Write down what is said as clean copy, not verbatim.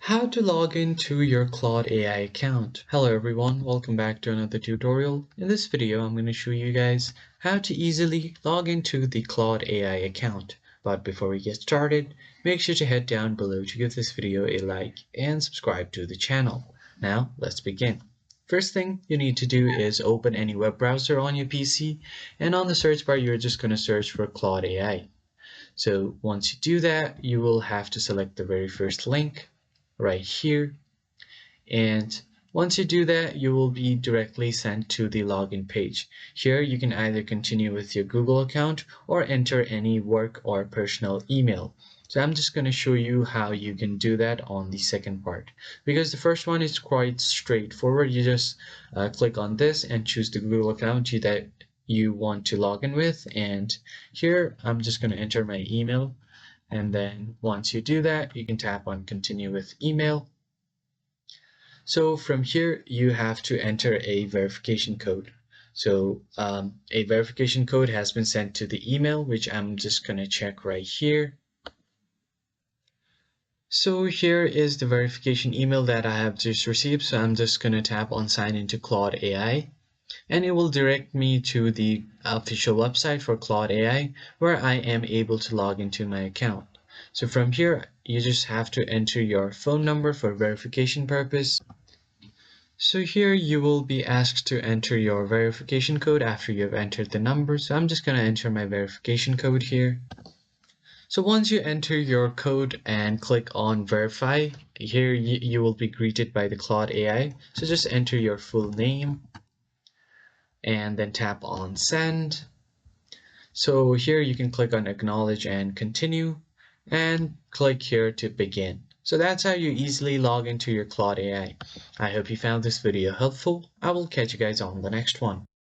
How to log into your Claude AI account. Hello everyone, welcome back to another tutorial. In this video, I'm going to show you guys how to easily log into the Claude AI account. But before we get started, make sure to head down below to give this video a like and subscribe to the channel. Now, let's begin. First thing you need to do is open any web browser on your PC, and on the search bar, you're just going to search for Claude AI. So once you do that, you will have to select the very first link right here, and once you do that, you will be directly sent to the login page. Here you can either continue with your Google account or enter any work or personal email. So I'm just going to show you how you can do that on the second part, because the first one is quite straightforward. You just click on this and choose the Google account that you want to log in with, and here I'm just going to enter my email. And then once you do that, you can tap on continue with email. So from here, you have to enter a verification code. So a verification code has been sent to the email, which I'm just going to check right here. So here is the verification email that I have just received. So I'm just going to tap on sign into Claude AI. And it will direct me to the official website for Claude AI, where I am able to log into my account. So from here, you just have to enter your phone number for verification purpose. So here you will be asked to enter your verification code after you have entered the number. So I'm just going to enter my verification code here. So once you enter your code and click on verify, here you will be greeted by the Claude AI. So just enter your full name and then tap on send. So here you can click on acknowledge and continue, and click here to begin. So that's how you easily log into your Claude AI. I hope you found this video helpful. I will catch you guys on the next one.